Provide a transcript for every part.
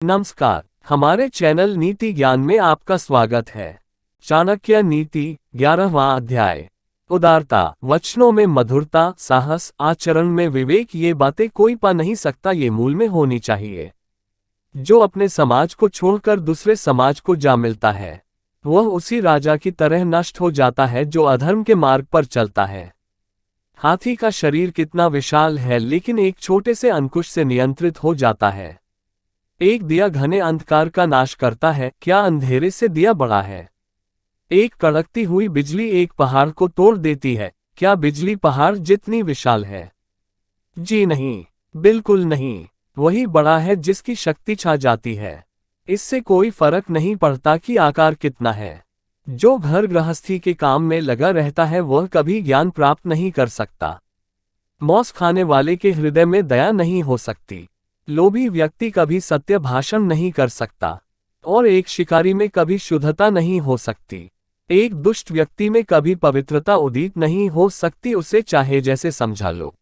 नमस्कार, हमारे चैनल नीति ज्ञान में आपका स्वागत है। चाणक्य नीति 11वां अध्याय। उदारता, वचनों में मधुरता, साहस, आचरण में विवेक, ये बातें कोई पा नहीं सकता, ये मूल में होनी चाहिए। जो अपने समाज को छोड़कर दूसरे समाज को जा मिलता है, वह उसी राजा की तरह नष्ट हो जाता है जो अधर्म के मार्ग पर चलता है। हाथी का शरीर कितना विशाल है, लेकिन एक छोटे से अंकुश से नियंत्रित हो जाता है। एक दिया घने अंधकार का नाश करता है, क्या अंधेरे से दिया बड़ा है? एक कड़कती हुई बिजली एक पहाड़ को तोड़ देती है, क्या बिजली पहाड़ जितनी विशाल है? जी नहीं, बिल्कुल नहीं। वही बड़ा है जिसकी शक्ति छा जाती है। इससे कोई फर्क नहीं पड़ता कि आकार कितना है। जो घर गृहस्थी के काम में लगा रहता है वह कभी ज्ञान प्राप्त नहीं कर सकता। मौस खाने वाले के हृदय में दया नहीं हो सकती। लोभी व्यक्ति कभी सत्य भाषण नहीं कर सकता, और एक शिकारी में कभी शुद्धता नहीं हो सकती। एक दुष्ट व्यक्ति में कभी पवित्रता उदित नहीं हो सकती, उसे चाहे जैसे समझा लो।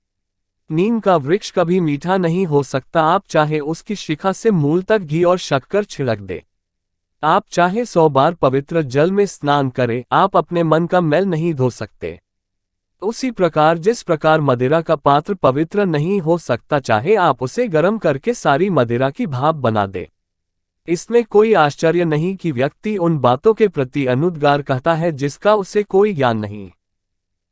नीम का वृक्ष कभी मीठा नहीं हो सकता, आप चाहे उसकी शिखा से मूल तक घी और शक्कर छिड़क दे। आप चाहे 100 बार पवित्र जल में स्नान करें, आप अपने मन का मैल नहीं धो सकते। उसी प्रकार जिस प्रकार मदिरा का पात्र पवित्र नहीं हो सकता, चाहे आप उसे गर्म करके सारी मदिरा की भाप बना दे। इसमें कोई आश्चर्य नहीं कि व्यक्ति उन बातों के प्रति अनुद्गार कहता है जिसका उसे कोई ज्ञान नहीं।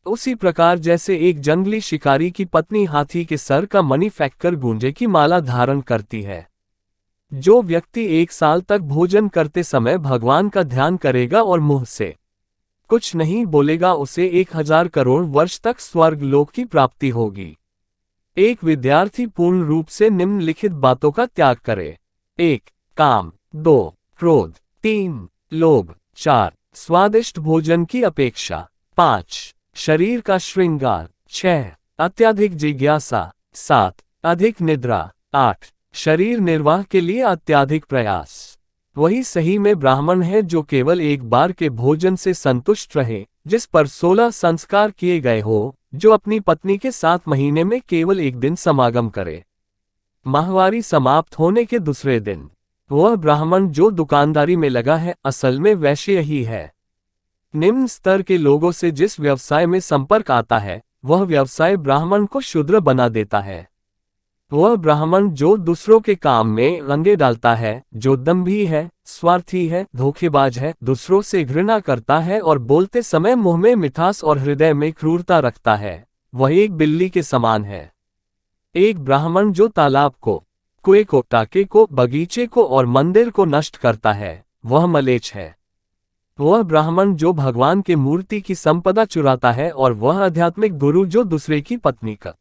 उसी प्रकार जैसे एक जंगली शिकारी की पत्नी हाथी के सर का मणि फेंककर गूंजे की माला धारण करती है। जो व्यक्ति 1 साल तक भोजन करते समय भगवान का ध्यान करेगा और मुंह से कुछ नहीं बोलेगा, उसे 1000 करोड़ वर्ष तक स्वर्ग लोक की प्राप्ति होगी। एक विद्यार्थी पूर्ण रूप से निम्नलिखित बातों का त्याग करे। 1. काम। 2. क्रोध। 3. लोभ। 4. स्वादिष्ट भोजन की अपेक्षा। 5. शरीर का श्रृंगार। 6. अत्यधिक जिज्ञासा। 7. अधिक निद्रा। 8. शरीर निर्वाह के लिए अत्यधिक प्रयास। वही सही में ब्राह्मण है जो केवल एक बार के भोजन से संतुष्ट रहे, जिस पर 16 संस्कार किए गए हो, जो अपनी पत्नी के साथ महीने में केवल 1 दिन समागम करे, माहवारी समाप्त होने के दूसरे दिन। वह ब्राह्मण जो दुकानदारी में लगा है, असल में वैश्य ही है। निम्न स्तर के लोगों से जिस व्यवसाय में संपर्क आता है, वह व्यवसाय ब्राह्मण को शूद्र बना देता है। वह ब्राह्मण जो दूसरों के काम में रंगे डालता है, जो दंभी है, स्वार्थी है, धोखेबाज है, दूसरों से घृणा करता है और बोलते समय मुंह में मिठास और हृदय में क्रूरता रखता है, वह एक बिल्ली के समान है। एक ब्राह्मण जो तालाब को, कुएं को, टाके को, बगीचे को और मंदिर को नष्ट करता है, वह मलेच्छ है। वह ब्राह्मण जो भगवान के मूर्ति की संपदा चुराता है, और वह आध्यात्मिक गुरु जो दूसरे की पत्नी का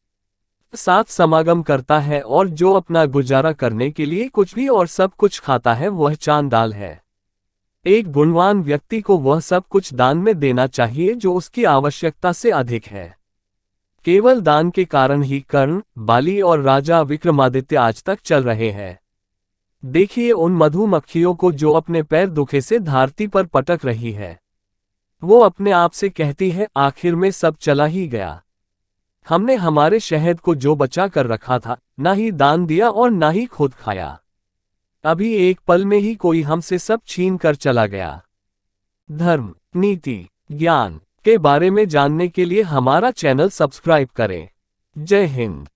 साथ समागम करता है और जो अपना गुजारा करने के लिए कुछ भी और सब कुछ खाता है, वह चांडाल है। एक गुणवान व्यक्ति को वह सब कुछ दान में देना चाहिए जो उसकी आवश्यकता से अधिक है। केवल दान के कारण ही कर्ण, बाली और राजा विक्रमादित्य आज तक चल रहे हैं। देखिए उन मधुमक्खियों को जो अपने पैर दुखे से धरती पर पटक रही है। वो अपने आप से कहती है, आखिर में सब चला ही गया। हमने हमारे शहद को जो बचा कर रखा था, ना ही दान दिया और ना ही खुद खाया। अभी एक पल में ही कोई हमसे सब छीन कर चला गया। धर्म, नीति, ज्ञान के बारे में जानने के लिए हमारा चैनल सब्सक्राइब करें। जय हिंद।